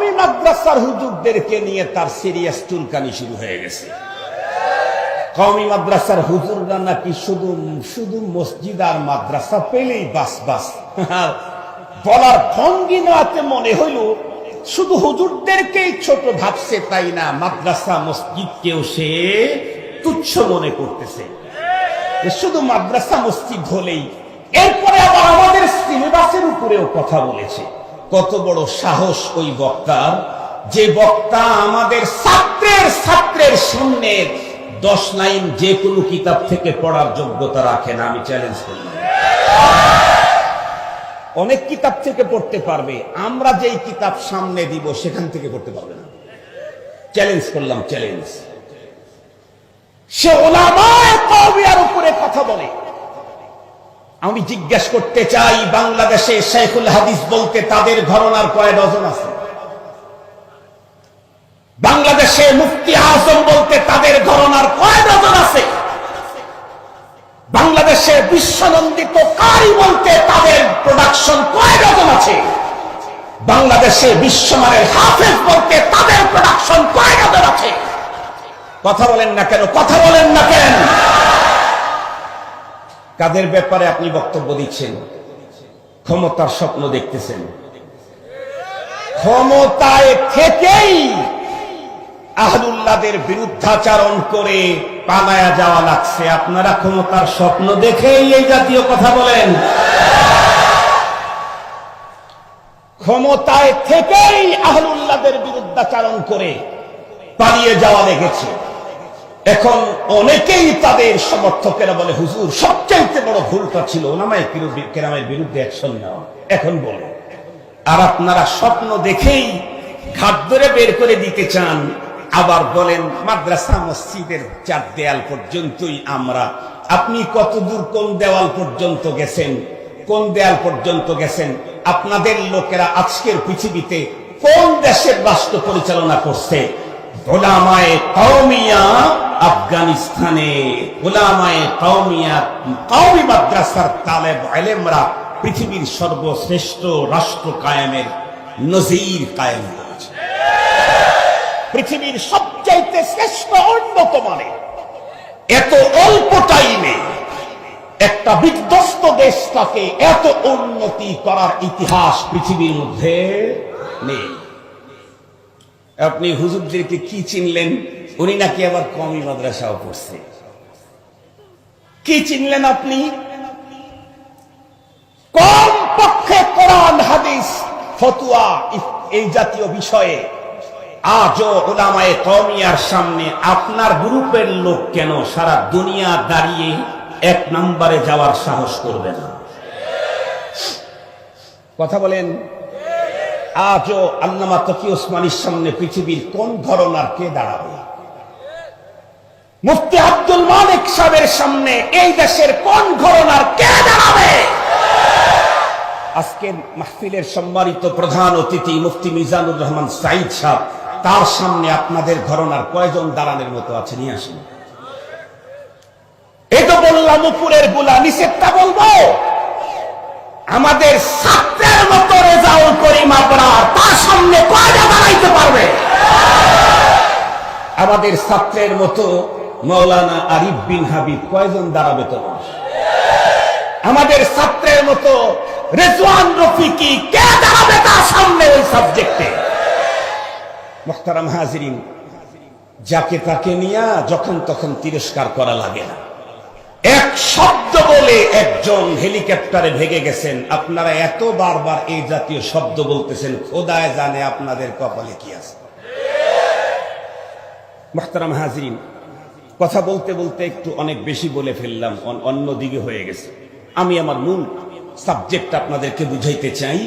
কওমি মাদ্রাসার হুজুরদেরকে নিয়ে তার সিরিয়াস চুলকানি শুরু হয়ে গেছে। কওমি মাদ্রাসার হুজুররা নাকি শুধু শুধু মসজিদ আর মাদ্রাসা পেলেই বাস বাস। বলার ভঙ্গিমাতে মনে হইল শুধু হুজুরদেরকেই ছোট ভাবছে তাই না, মাদ্রাসা মসজিদকেও সে তুচ্ছ মনে করতেছে। শুধু মাদ্রাসা মসজিদ হলেই, এরপরে আবার আমাদের সিলেবাসের উপরেও কথা বলেছে। কত বড় সাহস ওই বক্তার, যে বক্তা আমাদের ছাত্রের সামনে 10 লাইন যে কোনো কিতাব থেকে পড়ার যোগ্যতা রাখে না। আমি চ্যালেঞ্জ করলাম, অনেক কিতাব থেকে পড়তে পারবে, আমরা যেই কিতাব সামনে দিব সেখান থেকে পড়তে পারবে না। চ্যালেঞ্জ করলাম, চ্যালেঞ্জ। সে উলামায়ে কওমিয়ার উপরে কথা বলে। আমি জিজ্ঞাসা করতে চাই, বাংলাদেশে শাইখুল হাদিস বলতে তাদের ঘরানার কয় ডজন আছে? বাংলাদেশে মুফতি আজম বলতে তাদের ঘরানার কয় ডজন আছে? বাংলাদেশে বিশ্বনন্দিত কারি বলতে তাদের প্রোডাকশন কয় ডজন আছে? বাংলাদেশে বিশ্বমানের হাফেজ বলতে তাদের প্রোডাকশন কয় ডজন আছে? কথা বলেন না কেন? কথা বলেন না কেন? কাদের ব্যাপারে আপনি বক্তব্য দিচ্ছেন? ক্ষমতার স্বপ্ন দেখতেছেন। ক্ষমতায় থেকেই আহলুল্লাহদের বিরুদ্ধাচরণ করে পালায়া যাওয়া লাগছে। আপনারা ক্ষমতার স্বপ্ন দেখেই এই জাতীয় কথা বলেন। ক্ষমতায় থেকেই আহলুল্লাহদের বিরুদ্ধাচরণ করে পালিয়ে যাওয়া লেগেছে। এখন অনেকেই তাদের সমর্থকেরা বলে, হুজুর সবচাইতে বড় ভুলটা ছিল উলামায়ে কেরামের বিরুদ্ধে অ্যাকশন নেওয়া। এখন বলে, আর আপনারা স্বপ্ন দেখেই ঘাট ধরে বের করে দিতে চান। আবার বলেন মাদ্রাসা মসজিদের 4 দেয়াল পর্যন্তই আমরা। আপনি কতদূর কোন দেওয়াল পর্যন্ত গেছেন? কোন দেয়াল পর্যন্ত গেছেন? আপনাদের লোকেরা আজকের পৃথিবীতে কোন দেশের রাষ্ট্র পরিচালনা করছে? উলামায়ে কওমিয়া আফগানিস্তানে, উলামায়ে কওমিয়া কওমি মাদ্রাসার তালেব ইলমরা পৃথিবীর সর্বশ্রেষ্ঠ রাষ্ট্র কায়েমের নজির কায়েম করেছে। পৃথিবীর সবচাইতে শ্রেষ্ঠ উন্নত মানের, এত অল্প টাইমে একটা বিধ্বস্ত দেশটাকে এত উন্নতি করার ইতিহাস পৃথিবীর মধ্যে নেই। আপনি হুজুরদেরকে কি চিনলেন? উনি নাকি আবার কওমি মাদ্রাসাও পড়ছে। কি চিনলেন আপনি? কম পক্ষে কোরআন হাদিস ফতোয়া এই জাতীয় বিষয়ে আজও উলামায়ে কওমিয়ার সামনে আপনার গ্রুপের লোক কেন সারা দুনিয়া দাঁড়িয়ে 1 নম্বরে যাওয়ার সাহস করবে না? কথা বলেন। আজও আল্লামা তকি ওসমানীর সামনে পৃথিবীর কোন ঘরানার কে দাঁড়াবে? মুফতি আব্দুল মালিক সাহেবের সামনে এই দেশের কোন ঘরানার কে দাঁড়াবে? আজকের মাহফিলের সম্মানিত প্রধান অতিথি মুফতি মিজানুর রহমান সাঈদ সাহেব, তার সামনে আপনাদের ঘরানার কয়জন দাঁড়ানোর মতো আছে? নিয়ে আসেন। এই তো বললাম উপরের গুলা, নিচেরটা বলবো। আমাদের ছাত্রের মতো রেজাউল করিম আবরার তার সামনে কয়টা দাঁড়াইতে পারবে? আমাদের ছাত্রের মতো মাওলানা আরিফ বিন হাবিব কয়জন দাঁড়াবে তোমার? আমাদের ছাত্রের মতো রেজওয়ান রফিকি কে দাঁড়াবে তার সামনে ওই সাবজেক্টে? মুহতারাম হাজিরিন, যাকে তাকে নিয়ে যখন তখন তিরস্কার করা লাগে না। এক শব্দ বলে একজন হেলিকপ্টারে ভেগে গেছেন। আপনারা এত বারবার এই জাতীয় শব্দ বলতেছেন, খোদায় জানে আপনাদের কপালে কি আছে। মুহতারাম হাজিরিন, কথা বলতে বলতে একটু অনেক বেশি বলে ফেললাম, অন্য দিকে হয়ে গেছে। আমি আমার মূল সাবজেক্ট আপনাদেরকে বুঝাইতে চাই।